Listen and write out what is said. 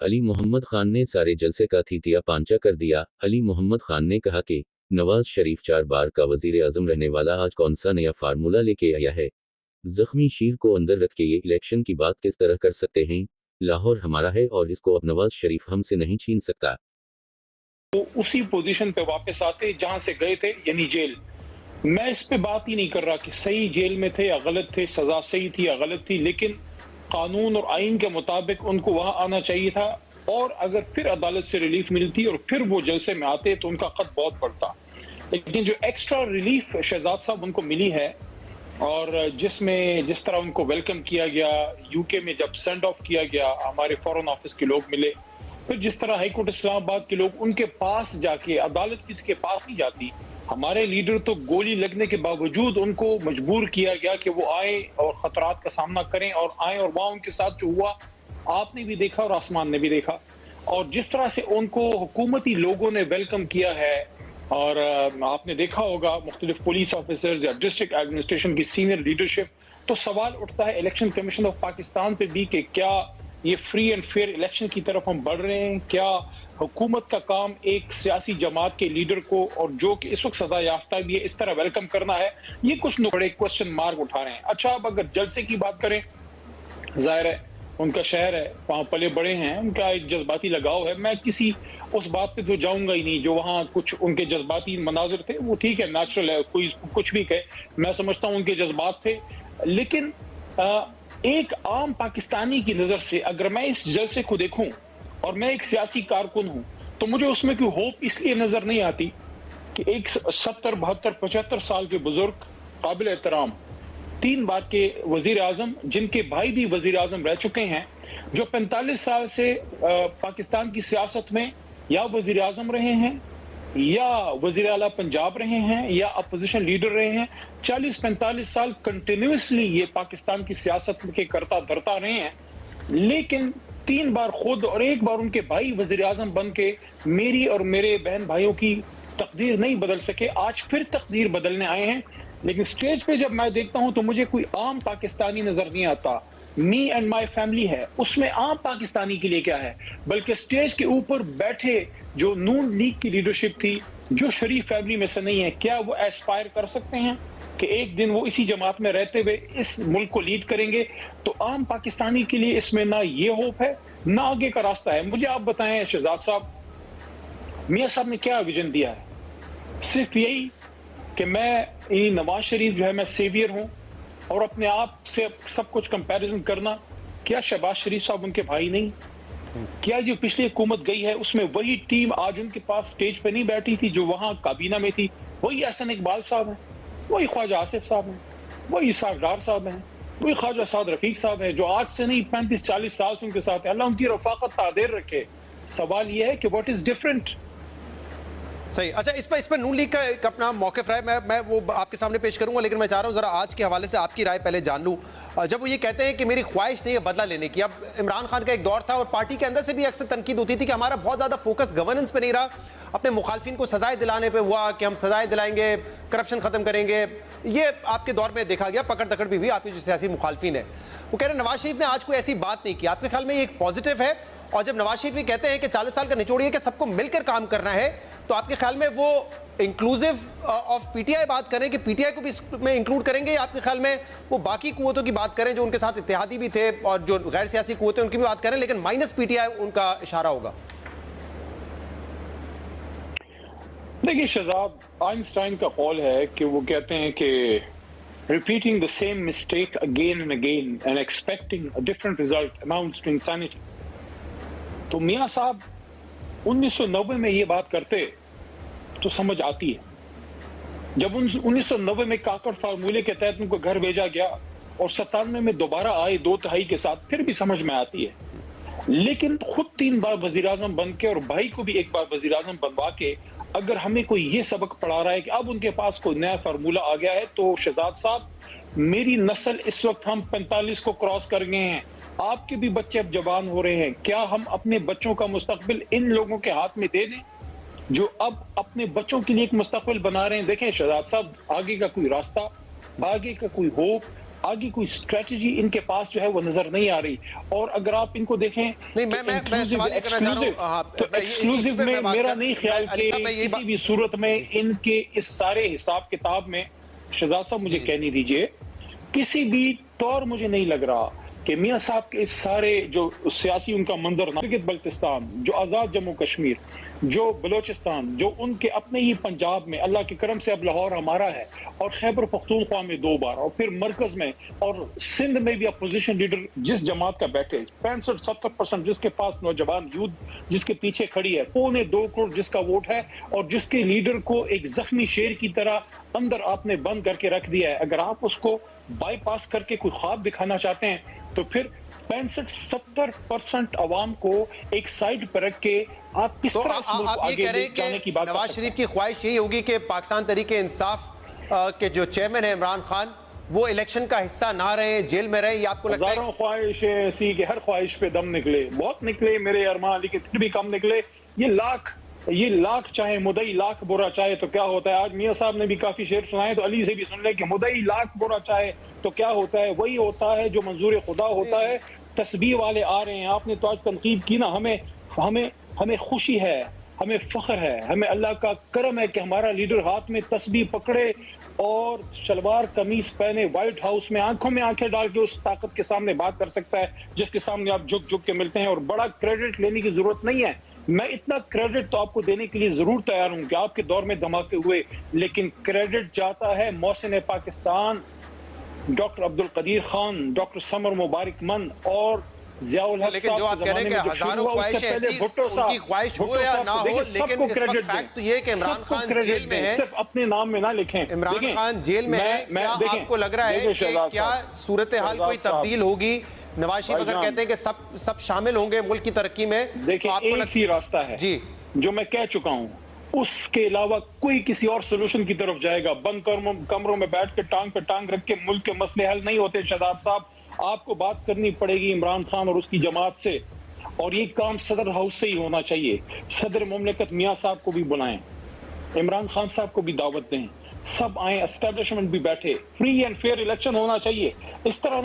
علی محمد خان نے سارے جلسے کا تھیتیا پانچا کر دیا۔ علی محمد خان نے کہا کہ نواز شریف 4 بار کا وزیر اعظم رہنے والا آج کون سا نیا فارمولہ لے کے آیا ہے؟ زخمی شیر کو اندر رکھ کے یہ الیکشن کی بات کس طرح کر سکتے ہیں؟ لاہور ہمارا ہے اور اس کو اب نواز شریف ہم سے نہیں چھین سکتا۔ وہ اسی پوزیشن پہ واپس آتے جہاں سے گئے تھے، یعنی جیل۔ میں اس پہ بات ہی نہیں کر رہا کہ صحیح جیل میں تھے یا غلط تھے، سزا صحیح تھی یا غلط تھی، لیکن قانون اور آئین کے مطابق ان کو وہاں آنا چاہیے تھا، اور اگر پھر عدالت سے ریلیف ملتی اور پھر وہ جلسے میں آتے تو ان کا قد بہت بڑھتا۔ لیکن جو ایکسٹرا ریلیف شہزاد صاحب ان کو ملی ہے، اور جس طرح ان کو ویلکم کیا گیا یو کے میں، جب سینڈ آف کیا گیا، ہمارے فورن آفس کے لوگ ملے، پھر جس طرح ہائی کورٹ اسلام آباد کے لوگ ان کے پاس جا کے، عدالت کسی کے پاس نہیں جاتی، ہمارے لیڈر تو گولی لگنے کے باوجود ان کو مجبور کیا گیا کہ وہ آئیں اور خطرات کا سامنا کریں اور آئیں، اور وہاں ان کے ساتھ جو ہوا آپ نے بھی دیکھا اور آسمان نے بھی دیکھا۔ اور جس طرح سے ان کو حکومتی لوگوں نے ویلکم کیا ہے، اور آپ نے دیکھا ہوگا مختلف پولیس آفیسرز یا ڈسٹرکٹ ایڈمنسٹریشن کی سینئر لیڈرشپ، تو سوال اٹھتا ہے الیکشن کمیشن آف پاکستان پہ بھی کہ کیا یہ فری اینڈ فیئر الیکشن کی طرف ہم بڑھ رہے ہیں؟ کیا حکومت کا کام ایک سیاسی جماعت کے لیڈر کو، اور جو کہ اس وقت سزا یافتہ بھی ہے، اس طرح ویلکم کرنا ہے؟ یہ کچھ بڑے کوسچن مارک اٹھا رہے ہیں۔ اچھا، اب اگر جلسے کی بات کریں، ظاہر ہے ان کا شہر ہے، وہاں پلے بڑے ہیں، ان کا ایک جذباتی لگاؤ ہے، میں کسی اس بات پہ تو جاؤں گا ہی نہیں۔ جو وہاں کچھ ان کے جذباتی مناظر تھے وہ ٹھیک ہے، نیچرل ہے، کوئی کچھ بھی کہے، میں سمجھتا ہوں ان کے جذبات تھے، لیکن ایک عام پاکستانی کی نظر سے اگر میں اس جلسے کو دیکھوں اور میں ایک سیاسی کارکن ہوں، تو مجھے اس میں کوئی ہوپ اس لیے نظر نہیں آتی کہ ایک 70 72 75 سال کے بزرگ، قابل احترام، 3 بار کے وزیر اعظم، جن کے بھائی بھی وزیر اعظم رہ چکے ہیں، جو 45 سال سے پاکستان کی سیاست میں یا وزیر اعظم رہے ہیں یا وزیر اعلیٰ پنجاب رہے ہیں یا اپوزیشن لیڈر رہے ہیں، 40-45 سال کنٹینیوسلی یہ پاکستان کی سیاست کے کرتا دھرتا رہے ہیں، لیکن 3 بار خود اور 1 بار ان کے بھائی وزیر اعظم بن کے میری اور میرے بہن بھائیوں کی تقدیر نہیں بدل سکے۔ آج پھر تقدیر بدلنے آئے ہیں، لیکن سٹیج پہ جب میں دیکھتا ہوں تو مجھے کوئی عام پاکستانی نظر نہیں آتا۔ می اینڈ مائی فیملی ہے، اس میں عام پاکستانی کے لیے کیا ہے، بلکہ سٹیج کے اوپر بیٹھے جو نون لیگ کی لیڈرشپ تھی، جو شریف فیملی میں سے نہیں ہے، کیا وہ ایسپائر کر سکتے ہیں کہ ایک دن وہ اسی جماعت میں رہتے ہوئے اس ملک کو لیڈ کریں گے؟ تو عام پاکستانی کے لیے اس میں نہ یہ ہوپ ہے نہ آگے کا راستہ ہے۔ مجھے آپ بتائیں شہزاد صاحب، میاں صاحب نے کیا ویژن دیا ہے؟ صرف یہی کہ میں نواز شریف جو ہے میں سیویئر ہوں، اور اپنے آپ سے سب کچھ کمپیریزن کرنا۔ کیا شہباز شریف صاحب ان کے بھائی نہیں؟ کیا جو پچھلی حکومت گئی ہے اس میں وہی ٹیم آج ان کے پاس سٹیج پہ نہیں بیٹھی تھی جو وہاں کابینہ میں تھی؟ وہی احسن اقبال صاحب ہیں، وہی خواجہ آصف صاحب ہیں، وہی اسحاق ڈار صاحب ہیں، وہی خواجہ سعد رفیق صاحب ہیں، جو آج سے نہیں 35-40 سال سے ان کے ساتھ ہیں۔ اللہ ان کی رفاقت تعدیر رکھے۔ سوال یہ ہے کہ واٹ از ڈفرنٹ؟ صحیح۔ اچھا، اس پہ نون لیگ کا ایک اپنا موقف رہا ہے، میں وہ آپ کے سامنے پیش کروں گا، لیکن میں چاہ رہا ہوں ذرا آج کے حوالے سے آپ کی رائے پہلے جان لوں۔ جب وہ یہ کہتے ہیں کہ میری خواہش نہیں ہے بدلہ لینے کی، اب عمران خان کا ایک دور تھا اور پارٹی کے اندر سے بھی اکثر تنقید ہوتی تھی کہ ہمارا بہت زیادہ فوکس گورننس پہ نہیں رہا، اپنے مخالفین کو سزائیں دلانے پہ ہوا کہ ہم سزائیں دلائیں گے، کرپشن ختم کریں گے۔ یہ آپ کے دور میں دیکھا گیا، پکڑ دکڑ بھی ہوئی آپ کے جو سیاسی مخالفین ہیں۔ وہ کہہ رہے ہیں نواز شریف نے آج کوئی ایسی بات نہیں کی، آپ کے خیال میں یہ ایک پازیٹیو ہے؟ اور جب نواز شریف یہ کہتے ہیں کہ 40 سال کا نچوڑ یہ کہ سب کو مل کر کام کرنا ہے، تو آپ کے خیال میں وہ inclusive of P T I بات کریں کہ پی ٹی آئی کو بھی اس میں انکلوڈ کریں گے، یا آپ کے خیال میں وہ باقی قوتوں کی بات کریں جو ان کے ساتھ اتحادی بھی تھے اور جو غیر سیاسی قوتیں ان کی بھی بات کریں، لیکن مائنس پی ٹی آئی ان کا اشارہ ہوگا؟ دیکھیے شہزاد، آئنسٹائن کا قول ہے کہ وہ کہتے ہیں کہ repeating the same mistake again and again and expecting a different result amounts to insanity۔ تو میاں صاحب 1990 میں یہ بات کرتے تو سمجھ آتی ہے۔ جب 1990 میں کاکڑ فارمولے کے تحت ان کو گھر بھیجا گیا اور 97 میں دوبارہ آئے 2/3 کے ساتھ، پھر بھی سمجھ میں آتی ہے، لیکن خود 3 بار وزیر اعظم بن کے اور بھائی کو بھی 1 بار وزیر اعظم بنوا کے اگر ہمیں کوئی یہ سبق پڑھا رہا ہے کہ اب ان کے پاس کوئی نیا فارمولہ آ گیا ہے، تو شہزاد صاحب میری نسل اس وقت ہم 45 کو کراس کر گئے ہیں، آپ کے بھی بچے اب جوان ہو رہے ہیں، کیا ہم اپنے بچوں کا مستقبل ان لوگوں کے ہاتھ میں دے دیں جو اب اپنے بچوں کے لیے ایک مستقبل بنا رہے ہیں؟ دیکھیں شہزاد صاحب، آگے کا کوئی راستہ، آگے کا کوئی ہوپ آگے کوئی اسٹریٹجی ان کے پاس جو ہے وہ نظر نہیں آ رہی. اور اگر آپ ان کو دیکھیں نہیں میں سوال یہ کرنا چاہ رہا ہوں تو ایکسکلوزیو میں میرا نہیں خیال کہ کسی بھی صورت میں ان کے اس سارے حساب کتاب میں شہزاد صاحب مجھے کہنے دیجئے کسی بھی طور مجھے نہیں لگ رہا کہ میاں صاحب کے اس سارے جو سیاسی ان کا منظر بلتستان، جو آزاد جموں کشمیر، جو بلوچستان، جو ان کے اپنے ہی پنجاب میں اللہ کے کرم سے اب لاہور ہمارا ہے، اور خیبر پختونخوا میں 2 بار، اور پھر مرکز میں اور سندھ میں بھی اپوزیشن لیڈر جس جماعت کا بیٹھے 65-70% جس کے پاس نوجوان یوتھ جس کے پیچھے کھڑی ہے، 2.25 کروڑ جس کا ووٹ ہے، اور جس کے لیڈر کو ایک زخمی شیر کی طرح اندر آپ نے بند کر کے رکھ دیا ہے. اگر آپ اس کو بائی پاس کر کے کوئی خواب دکھانا چاہتے ہیں تو پھر 65-70% عوام کو ایک سائڈ پر رکھ کے آپ کس طرح اس ملک کو آگے لے جانے کی بات کر سکتے ہیں؟ نواز شریف کی خواہش یہی ہوگی کہ پاکستان تحریک انصاف کے جو چیئرمین ہیں عمران خان وہ الیکشن کا حصہ نہ رہے، جیل میں رہے، یہ آپ کو لگتا ہے؟ ہزاروں خواہشیں ایسی کہ ہر خواہش پہ دم نکلے، بہت نکلے میرے ارمان، لیکن پھر بھی کم نکلے. یہ لاکھ چاہے مدعی لاکھ برا چاہے تو کیا ہوتا ہے. آج میاں صاحب نے بھی کافی شعر سنائے تو علی سے بھی سن لیں کہ مدعی لاکھ برا چاہے تو کیا ہوتا ہے. وہی ہوتا ہے جو منظور خدا ہوتا ہے. تسبیح والے آ رہے ہیں، آپ نے تو آج تنقید کی نا. ہمیں خوشی ہے، ہمیں فخر ہے، ہمیں اللہ کا کرم ہے کہ ہمارا لیڈر ہاتھ میں تسبیح پکڑے اور شلوار قمیص پہنے وائٹ ہاؤس میں آنکھوں میں آنکھیں ڈال کے اس طاقت کے سامنے بات کر سکتا ہے جس کے سامنے آپ جھک جھک کے ملتے ہیں. اور بڑا کریڈٹ لینے کی ضرورت نہیں ہے، میں اتنا کریڈٹ تو آپ کو دینے کے لیے ضرور تیار ہوں کہ آپ کے دور میں دھماکے ہوئے، لیکن کریڈٹ جاتا ہے محسن پاکستان، ڈاکٹر عبدالقدیر خان، ڈاکٹر سمر مبارک من اور ضیاء الحق لیکن جو آپ کہہ رہے ہیں کہ ہزاروں خواہشیں ایسی ان کی خواہش ہو یا نہ ہو، لیکن اس وقت فیکٹ تو یہ ہے کہ عمران خان جیل میں ہے. صرف اپنے نام میں نہ لکھیں. عمران خان جیل میں ہے، کیا آپ کو لگ رہا ہے کہ کیا صورتحال کوئی تبدیل ہوگی؟ نواز شریف اگر کہتے ہیں کہ سب شامل ہوں گے ملک کی ترقی میں، دیکھیں ایک ہی راستہ ہے جی جو میں کہہ چکا ہوں، اس کے علاوہ کوئی کسی اور سولوشن کی طرف جائے گا. بند کمروں میں بیٹھ کے ٹانگ پہ ٹانگ رکھ کے ملک کے مسئلے حل نہیں ہوتے. شہزاد صاحب آپ کو بات کرنی پڑے گی عمران خان اور اس کی جماعت سے، اور یہ کام صدر ہاؤس سے ہی ہونا چاہیے. صدر مملکت میاں صاحب کو بھی بلائیں، عمران خان صاحب کو بھی دعوت دیں، سب آئیں، اسٹیبلشمنٹ بھی بیٹھے، فری اینڈ فیئر الیکشن ہونا چاہیے. اس طرح